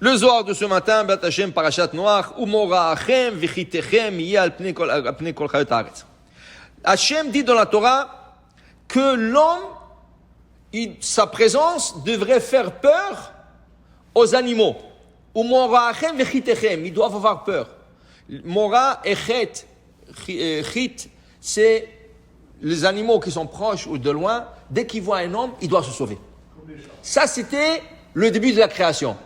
Le Zohar de ce matin, Bet Hashem, Parashat Noach, Umora'achem v'chitechem yeh al pnei kol chayot haaretz. Hashem dit dans la Torah que l'homme, sa présence devrait faire peur aux animaux. Umora'achem v'chitechem, ils doivent avoir peur. Mora et chit, c'est les animaux qui sont proches ou de loin. Dès qu'ils voient un homme, ils doivent se sauver. Ça, c'était le début de la création.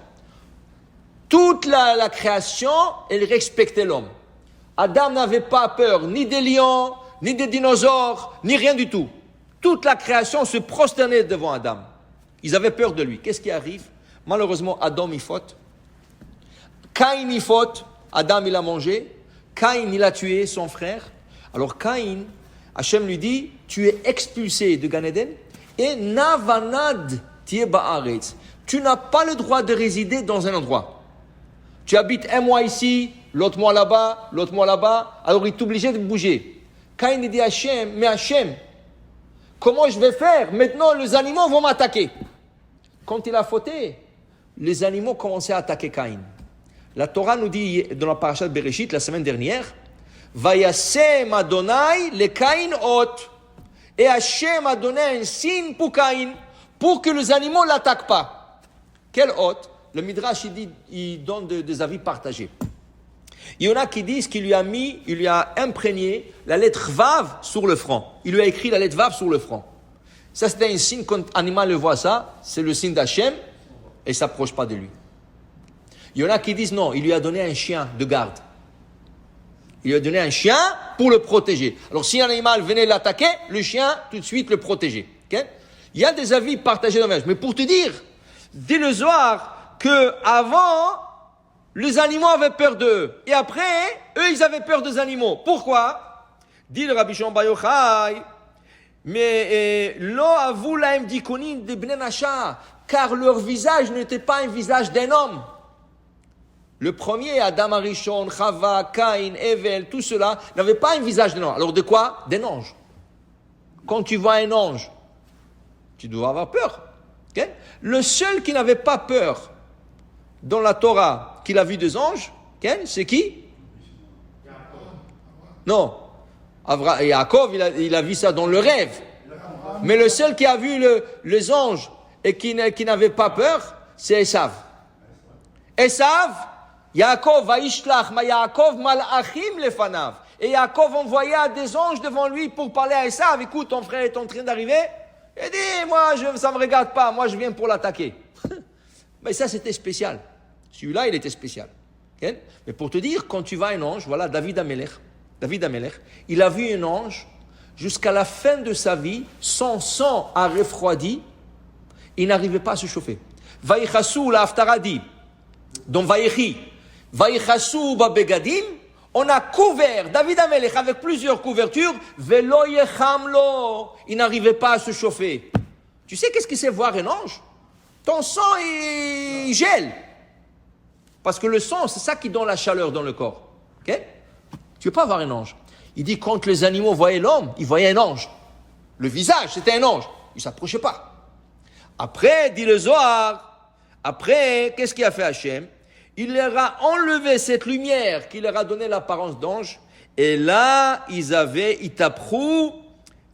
Toute la création, elle respectait l'homme. Adam n'avait pas peur ni des lions, ni des dinosaures, ni rien du tout. Toute la création se prosternait devant Adam. Ils avaient peur de lui. Qu'est-ce qui arrive? Malheureusement, Adam y faute. Caïn y faute. Adam, il a mangé. Caïn, il a tué son frère. Alors Caïn, Hachem lui dit, tu es expulsé de Gan Eden et navanad tiye ba'aretz. Tu n'as pas le droit de résider dans un endroit. Tu habites un mois ici, l'autre mois là-bas, l'autre mois là-bas. Alors il est obligé de bouger. Caïn dit à Hachem, mais Hachem, comment je vais faire? Maintenant, les animaux vont m'attaquer. Quand il a fauté, les animaux commençaient à attaquer Caïn. La Torah nous dit dans la parashat Bereshit, la semaine dernière, Vayasem Adonai le Caïn ot. Et Hachem a donné un signe pour Caïn, pour que les animaux ne l'attaquent pas. Quel hôte? Le Midrash, il donne des avis partagés. Il y en a qui disent qu'il lui a imprégné la lettre Vav sur le front. Il lui a écrit la lettre Vav sur le front. Ça, c'était un signe, quand un animal le voit ça, c'est le signe d'Hachem, et il ne s'approche pas de lui. Il y en a qui disent non, il lui a donné un chien de garde. Il lui a donné un chien pour le protéger. Alors, si un animal venait l'attaquer, le chien, tout de suite, le protégeait. Okay? Il y a des avis partagés dans le mais pour te dire, dit le Zohar, que avant les animaux avaient peur d'eux et après eux ils avaient peur des animaux. Pourquoi? Dit le Rabbi Shimon Bar Yochai, mais lo avu lahem dikonim de bnei nasha, car leur visage n'était pas un visage d'un homme. Le premier, Adam Arishon, Chava, Caïn, Evel, tout cela n'avait pas un visage d'un homme. Alors de quoi? D'un ange. Quand tu vois un ange, tu dois avoir peur. Okay? Le seul qui n'avait pas peur dans la Torah qu'il a vu des anges, okay? C'est qui? Non. Yaakov, il a vu ça dans le rêve. Mais le seul qui a vu les anges et qui n'avait pas peur, c'est Esav. Esav, Yaakov va ishlach ma Yaakov malachim lefanav. Et Yaakov envoya des anges devant lui pour parler à Esav. Écoute, ton frère est en train d'arriver. Il dit, moi, ça ne me regarde pas. Moi, je viens pour l'attaquer. Mais ça, c'était spécial. Celui-là, il était spécial. Okay? Mais pour te dire, quand tu vois un ange, voilà, David Amelech, il a vu un ange jusqu'à la fin de sa vie, son sang a refroidi, il n'arrivait pas à se chauffer. Vaïchassou, la Haftara dit, dans Vaïchi, Vaïchassou babegadim, on a couvert David Amelech avec plusieurs couvertures, velo yechamlo, il n'arrivait pas à se chauffer. Tu sais qu'est-ce que c'est voir un ange? Ton sang, il gèle. Parce que le sang, c'est ça qui donne la chaleur dans le corps. Okay? Tu ne peux pas voir un ange. Il dit, quand les animaux voyaient l'homme, ils voyaient un ange. Le visage, c'était un ange. Ils ne s'approchaient pas. Après, dit le Zohar, qu'est-ce qu'il a fait Hachem? Il leur a enlevé cette lumière qui leur a donné l'apparence d'ange. Et là, ils avaient itaprou,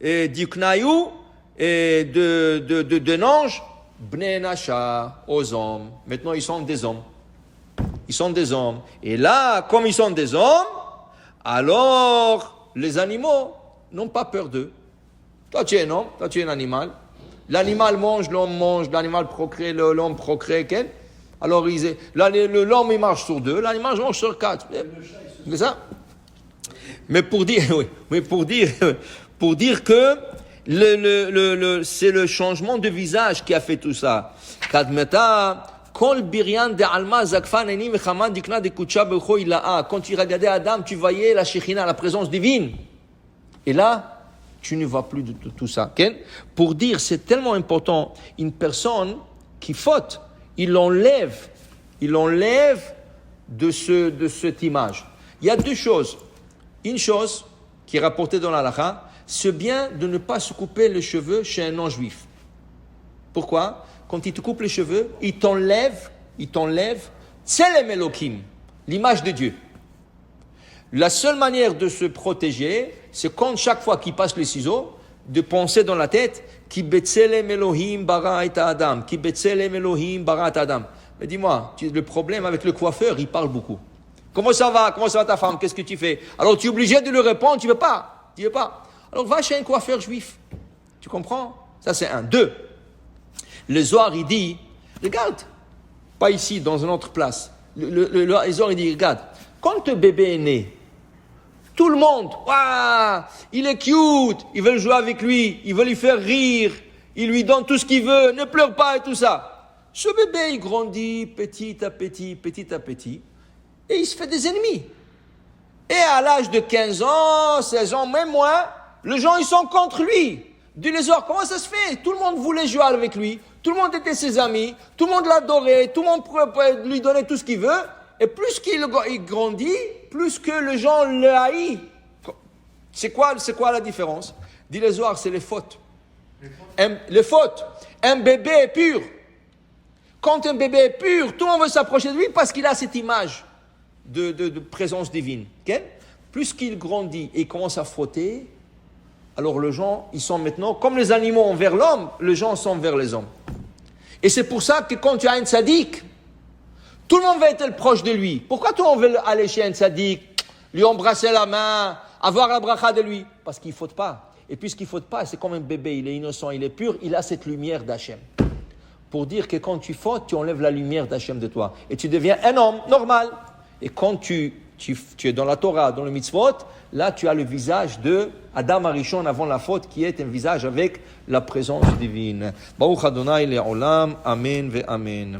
diknayu, d'un ange, bnei nasha, aux hommes. Maintenant, ils sont des hommes. Ils sont des hommes. Et là, comme ils sont des hommes, alors les animaux n'ont pas peur d'eux. Toi, tu es un homme, toi, tu es un animal. L'animal mange, l'homme mange, l'animal procrée, l'homme procrée. Okay? Alors, l'homme, il marche sur 2, l'animal mange sur 4. C'est ça? Mais pour dire, oui, pour dire que c'est le changement de visage qui a fait tout ça. Kadmeta, quand il regardait Adam, tu voyais la Shekhinah, la présence divine. Et là, tu ne vois plus de tout ça. Okay? Pour dire, c'est tellement important, une personne qui faute, il l'enlève de cette image. Il y a deux choses. Une chose qui est rapportée dans la halakha, c'est bien de ne pas se couper les cheveux chez un non-juif. Pourquoi? Quand il te coupe les cheveux, il t'enlève Tselem Elohim, l'image de Dieu. La seule manière de se protéger, c'est quand chaque fois qu'il passe les ciseaux, de penser dans la tête, Ki betselem Elohim bara et Adam, Ki betselem Elohim bara et Adam. Mais dis-moi, le problème avec le coiffeur, il parle beaucoup. Comment ça va ta femme? Qu'est-ce que tu fais? Alors tu es obligé de lui répondre, tu veux pas. Alors va chez un coiffeur juif. Tu comprends? Ça c'est un. Deux. Le Zohar il dit, regarde, pas ici, dans une autre place. Le Zohar il dit, regarde, quand le bébé est né, tout le monde, waouh, il est cute, ils veulent jouer avec lui, ils veulent lui faire rire, ils lui donnent tout ce qu'il veut, ne pleure pas et tout ça. Ce bébé, il grandit petit à petit, et il se fait des ennemis. Et à l'âge de 15 ans, 16 ans, même moins, les gens, ils sont contre lui. Du lézard, comment ça se fait? Tout le monde voulait jouer avec lui, tout le monde était ses amis, tout le monde l'adorait, tout le monde pouvait lui donner tout ce qu'il veut, et plus qu'il grandit, plus que les gens le haïssent. C'est quoi la différence? Dit les Zohar, c'est les fautes. Les fautes. Un bébé est pur. Quand un bébé est pur, tout le monde veut s'approcher de lui parce qu'il a cette image de présence divine. Okay? Plus qu'il grandit et commence à frotter, alors les gens, ils sont maintenant, comme les animaux envers l'homme, les gens sont envers les hommes. Et c'est pour ça que quand tu as un tzaddik, tout le monde va être proche de lui. Pourquoi tout le monde veut aller chez un tzaddik, lui embrasser la main, avoir la bracha de lui? Parce qu'il ne faute pas. Et puisqu'il ne faute pas, c'est comme un bébé, il est innocent, il est pur, il a cette lumière d'Hachem. Pour dire que quand tu fautes, tu enlèves la lumière d'Hachem de toi. Et tu deviens un homme normal. Et quand tu es dans la Torah, dans le mitzvot, là tu as le visage de Adam Arishon avant la faute, qui est un visage avec la présence divine. Baruch Adonai le'olam, amen ve amen.